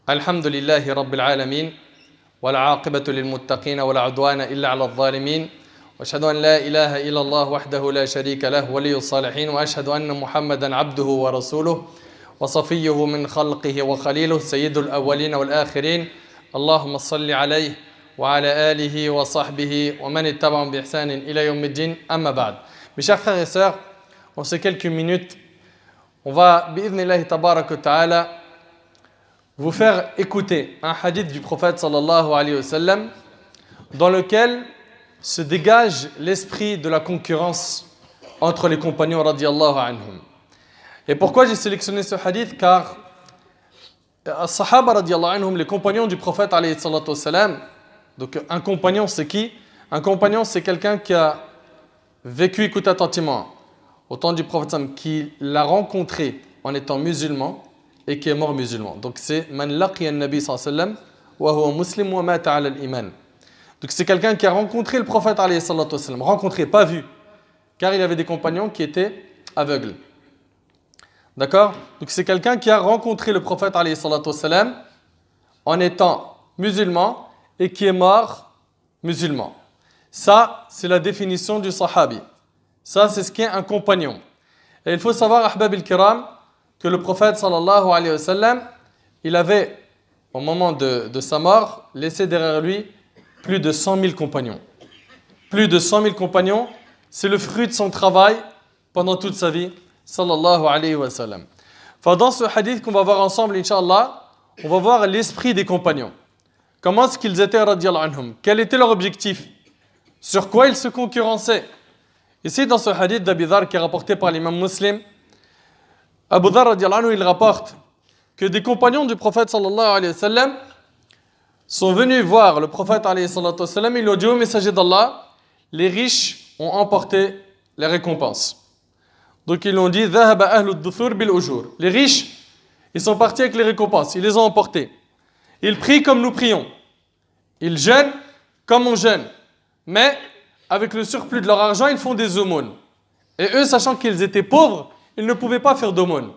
الحمد لله رب العالمين والعاقبة للمتقين ولا عدوان إلا على الظالمين وأشهد أن لا إله إلا الله وحده لا شريك له ولي الصالحين وأشهد أن محمدا عبده ورسوله وصفيه من خلقه وخليله سيد الأولين والآخرين اللهم صل عليه وعلى آله وصحبه ومن اتبعهم بإحسان إلى يوم الدين أما بعد. Mes chers frères et sœurs, en ces quelques minutes, on va, bi'idhnillahi tabarak wa ta'ala, vous faire écouter un hadith du prophète sallallahu alayhi wa sallam dans lequel se dégage l'esprit de la concurrence entre les compagnons radiyallahu anhum. Et pourquoi j'ai sélectionné ce hadith? Car as-sahaba radiyallahu anhum, les compagnons du prophète alayhi salatu wa sallam, donc un compagnon c'est qui? Un compagnon c'est quelqu'un qui a vécu, écoute attentivement, au temps du prophète sallam, qui l'a rencontré en étant musulman et qui est mort musulman. Donc c'est man laqiya an-nabi sallallahu alayhi wa sallam wa huwa muslim wa mata ala al-iman. Donc c'est quelqu'un qui a rencontré le prophète alayhi salatu wa sallam, rencontré, pas vu, car il avait des compagnons qui étaient aveugles. D'accord? Donc c'est quelqu'un qui a rencontré le prophète alayhi salatu wa sallam en étant musulman et qui est mort musulman. Ça, c'est la définition du sahabi. Ça, c'est ce qu'est un compagnon. Et il faut savoir, ahbab al-kiram, que le prophète sallallahu alayhi wa sallam, il avait, au moment de sa mort, laissé derrière lui plus de 100 000 compagnons. Plus de 100 000 compagnons, c'est le fruit de son travail pendant toute sa vie, sallallahu alayhi wa sallam. Enfin, dans ce hadith qu'on va voir ensemble, inshallah, on va voir l'esprit des compagnons. Comment est-ce qu'ils étaient, radiyallahu anhum? Quel était leur objectif? Sur quoi ils se concurrençaient? Ici, dans ce hadith d'Abi Dharr qui est rapporté par l'imam Muslim, Abu Dharr radiyallahu anhu, il rapporte que des compagnons du prophète sallallahu alayhi wa sallam sont venus voir le prophète alayhi salatu wa sallam, ils lui ont dit: ô messager d'Allah, les riches ont emporté les récompenses. Donc ils ont dit: dhahaba ahlu ad-duthur bil ujur. Les riches, ils sont partis avec les récompenses, ils les ont emportés. Ils prient comme nous prions. Ils jeûnent comme on jeûne. Mais avec le surplus de leur argent, ils font des aumônes. Et eux, sachant qu'ils étaient pauvres, ils ne pouvaient pas faire d'aumône.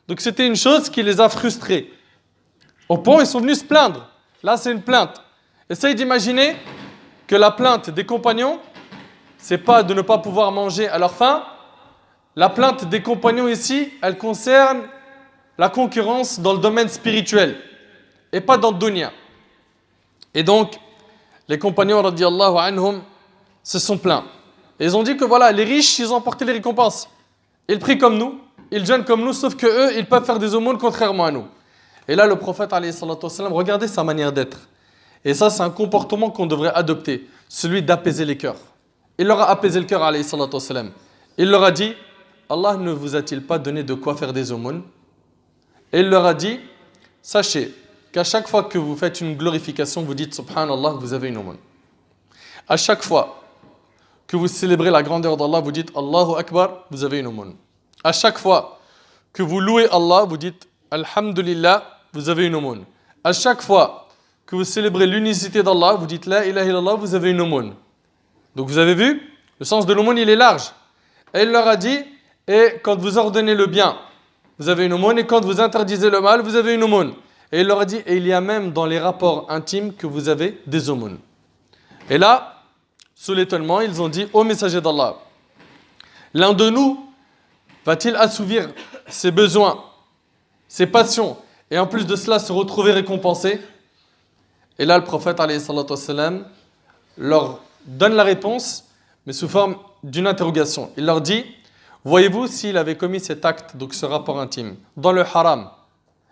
Donc c'était une chose qui les a frustrés. Au point, ils sont venus se plaindre. Là, c'est une plainte. Essaye d'imaginer que la plainte des compagnons, c'est pas de ne pas pouvoir manger à leur faim. La plainte des compagnons ici, elle concerne la concurrence dans le domaine spirituel et pas dans le dunya. Et donc, les compagnons radiyallahu anhum se sont plaints. Et ils ont dit que voilà, les riches, ils ont emporté les récompenses. Ils prient comme nous, ils jeûnent comme nous, sauf que eux, ils peuvent faire des aumônes contrairement à nous. Et là, le prophète, alayhi salatu wa sallam, regardez sa manière d'être. Et ça, c'est un comportement qu'on devrait adopter, celui d'apaiser les cœurs. Il leur a apaisé le cœur, alayhi salatu wa sallam. Il leur a dit: Allah ne vous a-t-il pas donné de quoi faire des aumônes? Et il leur a dit: sachez qu'à chaque fois que vous faites une glorification, vous dites Subhanallah, vous avez une aumône. À chaque fois que vous célébrez la grandeur d'Allah, vous dites Allahu Akbar, vous avez une aumône. À chaque fois que vous louez Allah, vous dites Alhamdulillah, vous avez une aumône. À chaque fois que vous célébrez l'unicité d'Allah, vous dites La ilaha illallah, vous avez une aumône. Donc vous avez vu, le sens de l'aumône, il est large. Et il leur a dit: et quand vous ordonnez le bien, vous avez une aumône, et quand vous interdisez le mal, vous avez une aumône. Et il leur a dit: et il y a même dans les rapports intimes que vous avez des aumônes. Et là, sous l'étonnement, ils ont dit: ô messager d'Allah, l'un de nous va-t-il assouvir ses besoins, ses passions, et en plus de cela se retrouver récompensé? Et là, le prophète alayhi salatu wa sallam leur donne la réponse, mais sous forme d'une interrogation. Il leur dit: voyez-vous, s'il avait commis cet acte, donc ce rapport intime, dans le haram,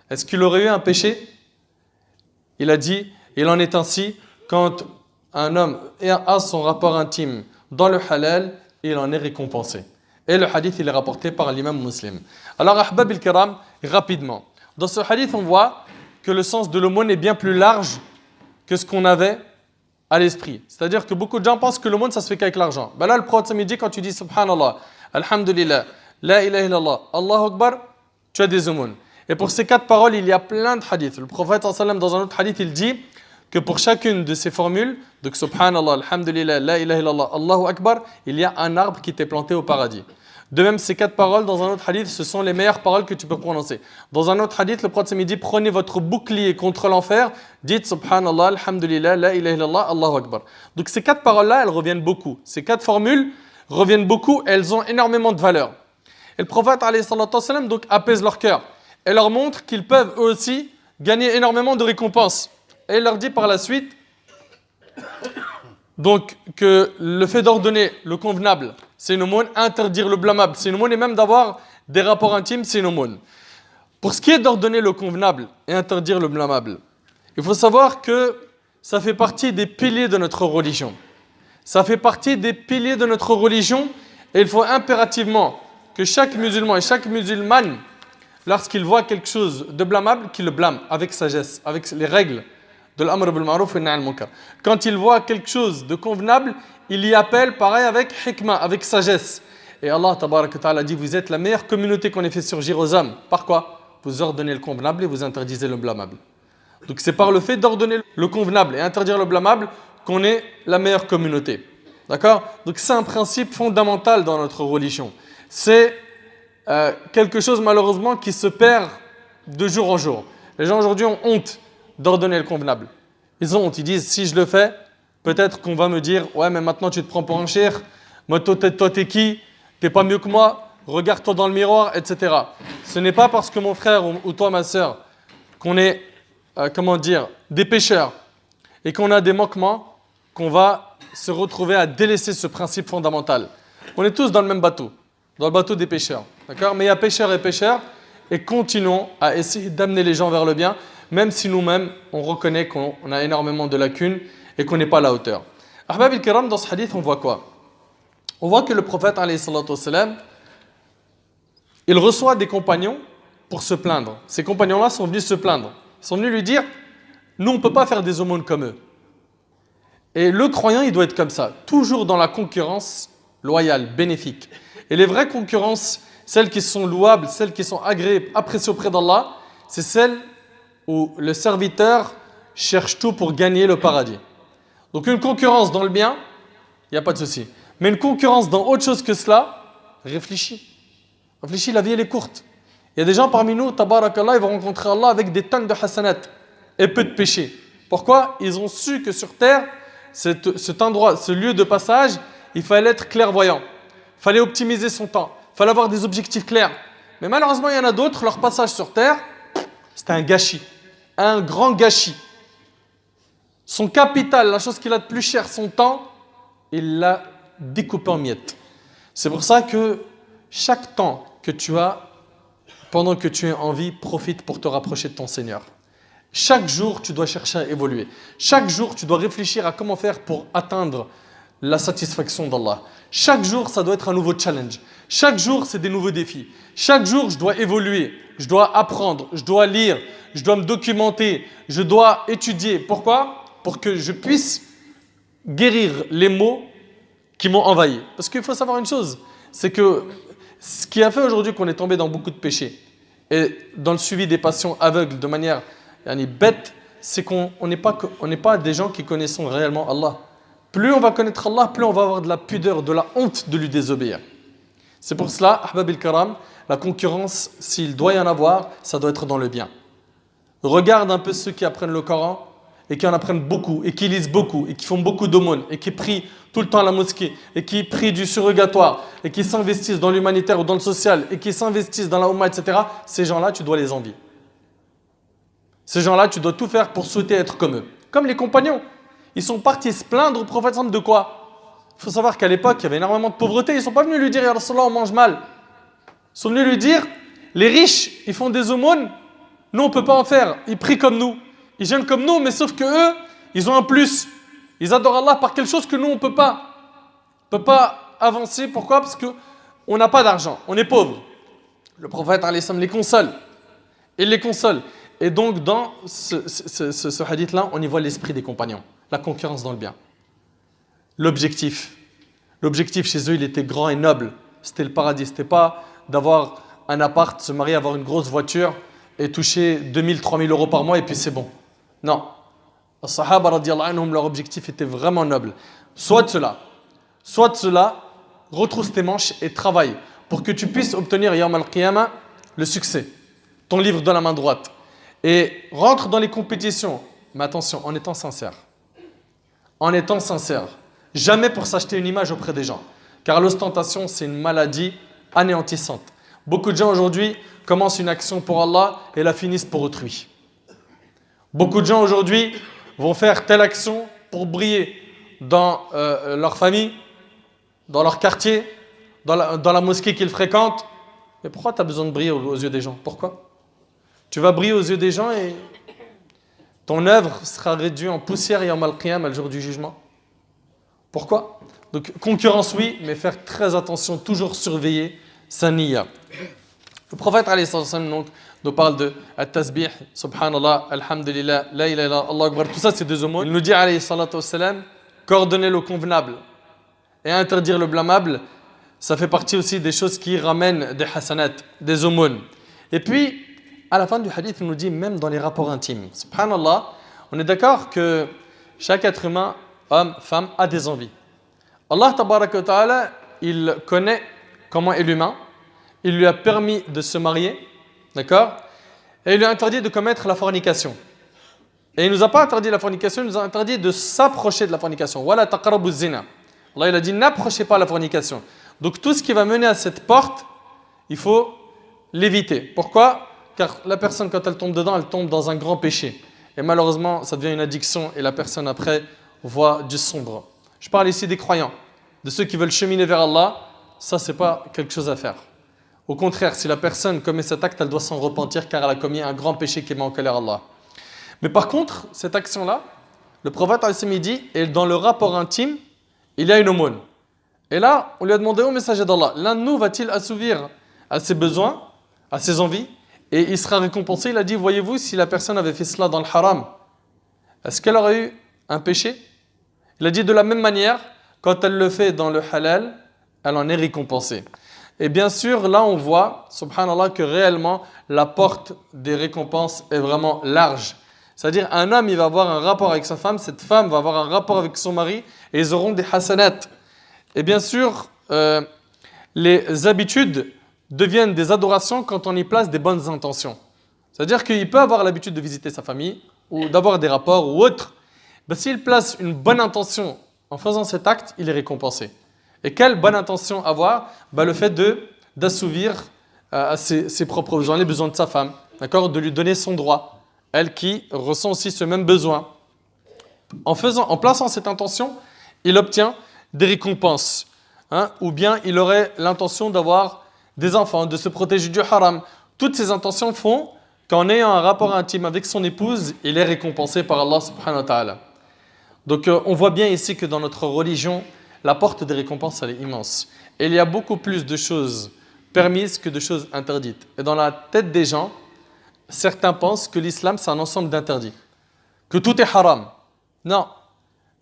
est-ce qu'il aurait eu un péché? Il a dit: il en est ainsi quand un homme a son rapport intime dans le halal, il en est récompensé. Et le hadith, il est rapporté par l'imam Muslim. Alors, ahbab al-kiram, rapidement. Dans ce hadith, on voit que le sens de l'aumône est bien plus large que ce qu'on avait à l'esprit. C'est-à-dire que beaucoup de gens pensent que l'aumône, ça se fait qu'avec l'argent. Ben là, le prophète dit, quand tu dis Subhanallah, Alhamdulillah, La ilaha illallah, Allahu Akbar, tu as des aumônes. Et pour ces 4 paroles, il y a plein de hadiths. Le prophète, dans un autre hadith, il dit que pour chacune de ces formules, donc Subhanallah, Alhamdulillah, La ilaha illallah, Allahu Akbar, il y a un arbre qui t'est planté au paradis. De même, ces 4 paroles, dans un autre hadith, ce sont les meilleures paroles que tu peux prononcer. Dans un autre hadith, le prophète dit, prenez votre bouclier contre l'enfer, dites Subhanallah, Alhamdulillah, La ilaha illallah, Allahu Akbar. Donc ces 4 paroles-là, elles reviennent beaucoup. Ces 4 formules reviennent beaucoup, elles ont énormément de valeur. Et le prophète, alayhi salatu wassalam, donc apaise leur cœur et leur montre qu'ils peuvent eux aussi gagner énormément de récompenses. Et il leur dit par la suite, donc que le fait d'ordonner le convenable, c'est une aumône, interdire le blâmable, c'est une aumône, et même d'avoir des rapports intimes, c'est une aumône. Pour ce qui est d'ordonner le convenable et interdire le blâmable, il faut savoir que ça fait partie des piliers de notre religion. Ça fait partie des piliers de notre religion et il faut impérativement que chaque musulman et chaque musulmane, lorsqu'il voit quelque chose de blâmable, qu'il le blâme avec sagesse, avec les règles de l'amr bil ma'ruf et nahy anil munkar. Quand il voit quelque chose de convenable, il y appelle pareil avec hikmah, avec sagesse. Et Allah tabaraka ta'ala dit, vous êtes la meilleure communauté qu'on ait fait surgir aux hommes. Par quoi? Vous ordonnez le convenable et vous interdisez le blâmable. Donc c'est par le fait d'ordonner le convenable et interdire le blâmable qu'on est la meilleure communauté. D'accord? Donc c'est un principe fondamental dans notre religion. C'est quelque chose malheureusement qui se perd de jour en jour. Les gens aujourd'hui ont honte d'ordonner le convenable. Ils ont honte, ils disent si je le fais, peut-être qu'on va me dire ouais mais maintenant tu te prends pour un cher, moi toi t'es qui? T'es pas mieux que moi, regarde-toi dans le miroir, etc. Ce n'est pas parce que mon frère ou toi ma soeur qu'on est des pécheurs et qu'on a des manquements qu'on va se retrouver à délaisser ce principe fondamental. On est tous dans le même bateau, dans le bateau des pécheurs, d'accord? Mais il y a pécheurs et pécheurs et continuons à essayer d'amener les gens vers le bien, même si nous-mêmes on reconnaît qu'on a énormément de lacunes et qu'on n'est pas à la hauteur. Ahbab al-Kiram, dans ce hadith, on voit quoi? On voit que le prophète, alayhi salatu wassalam, il reçoit des compagnons pour se plaindre. Ces compagnons-là sont venus se plaindre. Ils sont venus lui dire, nous on ne peut pas faire des aumônes comme eux. Et le croyant, il doit être comme ça, toujours dans la concurrence loyale, bénéfique. Et les vraies concurrences, celles qui sont louables, celles qui sont agréées, appréciées auprès d'Allah, c'est celles où le serviteur cherche tout pour gagner le paradis. Donc une concurrence dans le bien, il n'y a pas de souci. Mais une concurrence dans autre chose que cela, réfléchis. Réfléchis, la vie elle est courte. Il y a des gens parmi nous, tabarakallah, ils vont rencontrer Allah avec des tonnes de hasanat et peu de péchés. Pourquoi? Ils ont su que sur terre, cet endroit, ce lieu de passage, il fallait être clairvoyant. Il fallait optimiser son temps. Il fallait avoir des objectifs clairs. Mais malheureusement, il y en a d'autres, leur passage sur terre, c'était un gâchis. Un grand gâchis. Son capital, la chose qu'il a de plus cher, son temps, il l'a découpé en miettes. C'est pour ça que chaque temps que tu as, pendant que tu es en vie, profite pour te rapprocher de ton Seigneur. Chaque jour, tu dois chercher à évoluer. Chaque jour, tu dois réfléchir à comment faire pour atteindre la satisfaction d'Allah. Chaque jour, ça doit être un nouveau challenge. Chaque jour, c'est des nouveaux défis. Chaque jour, je dois évoluer. Je dois apprendre. Je dois lire. Je dois me documenter. Je dois étudier. Pourquoi? Pour que je puisse guérir les maux qui m'ont envahi. Parce qu'il faut savoir une chose, c'est que ce qui a fait aujourd'hui qu'on est tombé dans beaucoup de péchés et dans le suivi des passions aveugles de manière bête, c'est qu'on n'est pas des gens qui connaissent réellement Allah. Plus on va connaître Allah, plus on va avoir de la pudeur, de la honte de lui désobéir. C'est pour cela, Ahbab al-Kiram, la concurrence, s'il doit y en avoir, ça doit être dans le bien. Regarde un peu ceux qui apprennent le Coran et qui en apprennent beaucoup, et qui lisent beaucoup, et qui font beaucoup d'aumônes, et qui prient tout le temps à la mosquée, et qui prient du surrogatoire, et qui s'investissent dans l'humanitaire ou dans le social, et qui s'investissent dans la Ummah, etc. Ces gens-là, tu dois les envier. Ces gens-là, tu dois tout faire pour souhaiter être comme eux. Comme les compagnons. Ils sont partis se plaindre au prophète de quoi? Il faut savoir qu'à l'époque, il y avait énormément de pauvreté. Ils ne sont pas venus lui dire « Ya Rasulallah, on mange mal ». Ils sont venus lui dire « Les riches, ils font des aumônes, nous on ne peut pas en faire. Ils prient comme nous. Ils jeûnent comme nous, mais sauf que eux, ils ont un plus. Ils adorent Allah par quelque chose que nous, on ne peut pas. On ne peut pas avancer. Pourquoi? Parce qu'on n'a pas d'argent. On est pauvre. Le prophète les console. Il les console. Et donc, dans ce hadith-là, on y voit l'esprit des compagnons. La concurrence dans le bien. L'objectif. L'objectif chez eux, il était grand et noble. C'était le paradis. Ce n'était pas d'avoir un appart, se marier, avoir une grosse voiture et toucher 2000, 3000 euros par mois et puis c'est bon. Non. Les Sahaba, radiyallahu anhum, leur objectif était vraiment noble. Soit de cela, retrousse tes manches et travaille pour que tu puisses obtenir Yawm al-Qiyamah le succès, ton livre dans la main droite. Et rentre dans les compétitions, mais attention, en étant sincère. En étant sincère. Jamais pour s'acheter une image auprès des gens. Car l'ostentation, c'est une maladie anéantissante. Beaucoup de gens aujourd'hui commencent une action pour Allah et la finissent pour autrui. Beaucoup de gens aujourd'hui vont faire telle action pour briller dans leur famille, dans leur quartier, dans la mosquée qu'ils fréquentent. Mais pourquoi tu as besoin de briller aux yeux des gens? Pourquoi? Tu vas briller aux yeux des gens et ton œuvre sera réduite en poussière Yawm al-Qiyamah, le jour du jugement. Pourquoi? Donc concurrence oui, mais faire très attention, toujours surveiller sa niya. Le prophète alayhi sallam donc nous parle de at-tasbih, subhanallah, alhamdulillah, la ilaha illallah, Allah akbar, tout ça c'est des aumônes. Il nous dit alayhi sallam, coordonner le convenable et interdire le blâmable, ça fait partie aussi des choses qui ramènent des hasanat, des aumônes. Et puis, à la fin du hadith, il nous dit même dans les rapports intimes. Subhanallah, on est d'accord que chaque être humain, homme, femme, a des envies. Allah tabaraka wa ta'ala, il connaît comment est l'humain. Il lui a permis de se marier, d'accord? Et il lui a interdit de commettre la fornication. Et il ne nous a pas interdit la fornication, il nous a interdit de s'approcher de la fornication. Wala taqrabu zina. Allah il a dit n'approchez pas la fornication. Donc tout ce qui va mener à cette porte, il faut l'éviter. Pourquoi? Car la personne quand elle tombe dedans, elle tombe dans un grand péché. Et malheureusement, ça devient une addiction et la personne après voit du sombre. Je parle ici des croyants, de ceux qui veulent cheminer vers Allah. Ça, c'est pas quelque chose à faire. Au contraire, si la personne commet cet acte, elle doit s'en repentir car elle a commis un grand péché qui met en colère Allah. Mais par contre, cette action-là, le prophète al-Sami dit, et dans le rapport intime, il y a une aumône. Et là, on lui a demandé au messager d'Allah, l'un de nous va-t-il assouvir à ses besoins, à ses envies, et il sera récompensé? Il a dit, voyez-vous, si la personne avait fait cela dans le haram, est-ce qu'elle aurait eu un péché? Il a dit de la même manière, quand elle le fait dans le halal, elle en est récompensée. Et bien sûr, là on voit, subhanallah, que réellement la porte des récompenses est vraiment large. C'est-à-dire un homme, il va avoir un rapport avec sa femme, cette femme va avoir un rapport avec son mari, et ils auront des hasanat. Et bien sûr, les habitudes deviennent des adorations quand on y place des bonnes intentions. C'est-à-dire qu'il peut avoir l'habitude de visiter sa famille, ou d'avoir des rapports ou autre. Ben, s'il place une bonne intention en faisant cet acte, il est récompensé. Et quelle bonne intention avoir? Ben, le fait d'assouvir ses propres besoins, les besoins de sa femme, d'accord? De lui donner son droit, elle qui ressent aussi ce même besoin. En plaçant cette intention, il obtient des récompenses. Hein? Ou bien il aurait l'intention d'avoir des enfants, de se protéger du haram. Toutes ces intentions font qu'en ayant un rapport intime avec son épouse, il est récompensé par Allah subhanahu wa ta'ala. Donc on voit bien ici que dans notre religion, la porte des récompenses elle est immense. Et il y a beaucoup plus de choses permises que de choses interdites. Et dans la tête des gens, certains pensent que l'islam c'est un ensemble d'interdits, que tout est haram. Non.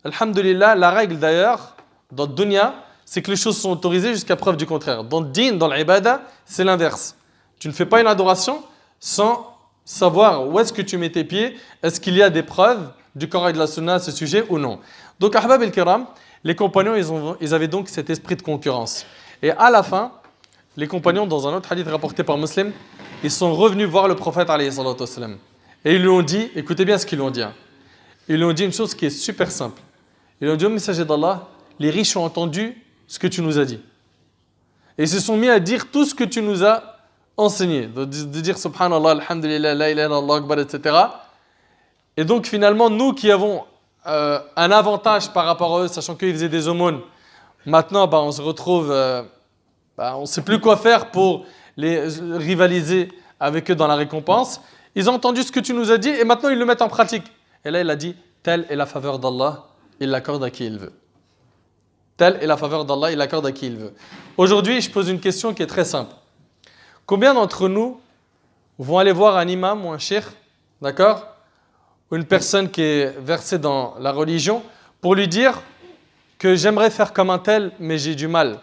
Alhamdulillah, la règle d'ailleurs, dans le dunya, c'est que les choses sont autorisées jusqu'à preuve du contraire. Dans le din, dans l'ibada, c'est l'inverse. Tu ne fais pas une adoration sans savoir où est-ce que tu mets tes pieds, est-ce qu'il y a des preuves du Coran et de la Sunna à ce sujet ou non. Donc, Ahbab el-Kiram, les compagnons, ils avaient donc cet esprit de concurrence. Et à la fin, les compagnons, dans un autre hadith rapporté par Muslim, ils sont revenus voir le prophète alayhi salatu wassalam. Et ils lui ont dit, écoutez bien ce qu'ils lui ont dit. Ils lui ont dit une chose qui est super simple. Ils lui ont dit au messager d'Allah, les riches ont entendu ce que tu nous as dit. Et ils se sont mis à dire tout ce que tu nous as enseigné. De dire subhanallah, alhamdulillah, la ilaha illallah, akbar, etc. Et donc finalement, nous qui avons un avantage par rapport à eux, sachant qu'ils faisaient des aumônes, maintenant on se retrouve, on ne sait plus quoi faire pour les rivaliser avec eux dans la récompense. Ils ont entendu ce que tu nous as dit et maintenant ils le mettent en pratique. Et là il a dit, telle est la faveur d'Allah, il l'accorde à qui il veut. Telle est la faveur d'Allah, il l'accorde à qui il veut. Aujourd'hui, je pose une question qui est très simple. Combien d'entre nous vont aller voir un imam ou un cheikh, d'accord, ou une personne qui est versée dans la religion, pour lui dire que j'aimerais faire comme un tel, mais j'ai du mal.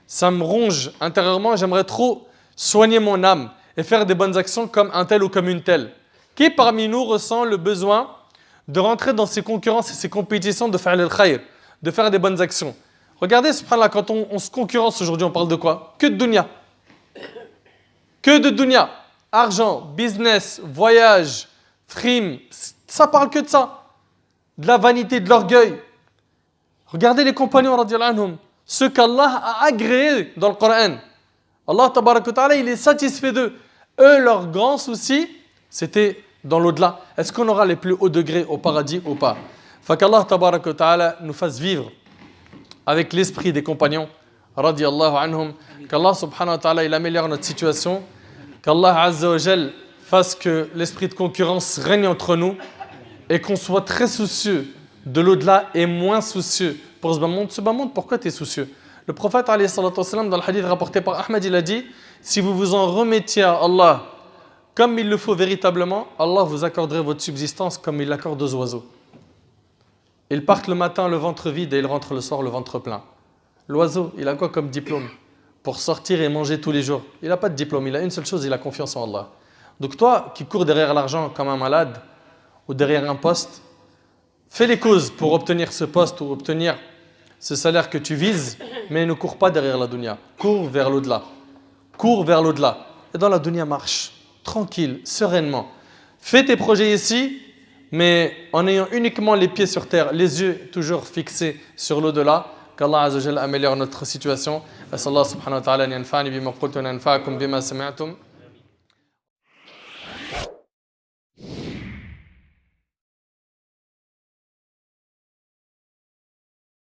Ça me ronge intérieurement, j'aimerais trop soigner mon âme et faire des bonnes actions comme un tel ou comme une telle. Qui parmi nous ressent le besoin de rentrer dans ces concurrences et ces compétitions de faire al-khayr, de faire des bonnes actions? Regardez, subhanallah, quand on se concurrence aujourd'hui, on parle de quoi? Que de dunya. Que de dunya, argent, business, voyage, frime, ça parle que de ça. De la vanité, de l'orgueil. Regardez les compagnons, radiyallahu anhum, ceux qu'Allah a agréés dans le Coran. Allah tabaraka wa ta'ala, il est satisfait d'eux. Eux, leur grand souci, c'était dans l'au-delà. Est-ce qu'on aura les plus hauts degrés au paradis ou pas? Qu'Allah tabaraka wa ta'ala nous fasse vivre avec l'esprit des compagnons, radiyallahu anhum, qu'Allah subhanahu wa ta'ala il améliore notre situation, qu'Allah azza wa jal fasse que l'esprit de concurrence règne entre nous et qu'on soit très soucieux de l'au-delà et moins soucieux pour ce bas monde. Ce bas monde, pourquoi tu es soucieux? Le prophète alayhi salatu wassalam, dans le hadith rapporté par Ahmed, il a dit, si vous vous en remettiez à Allah comme il le faut véritablement, Allah vous accorderait votre subsistance comme il l'accorde aux oiseaux. Ils partent le matin le ventre vide et ils rentrent le soir le ventre plein. L'oiseau, il a quoi comme diplôme pour sortir et manger tous les jours? Il n'a pas de diplôme, il a une seule chose, il a confiance en Allah. Donc toi qui cours derrière l'argent comme un malade ou derrière un poste, fais les causes pour obtenir ce poste ou obtenir ce salaire que tu vises, mais ne cours pas derrière la dunya. Cours vers l'au-delà. Cours vers l'au-delà. Et dans la dunya, marche tranquille, sereinement. Fais tes projets ici, mais en ayant uniquement les pieds sur terre, les yeux toujours fixés sur l'au-delà. Qu'Allah Azza wa Jalla améliore notre situation. As'Allah subhanahu wa ta'ala an yanfa'ani bima qultu wa an yanfa'akum bima sami'tum.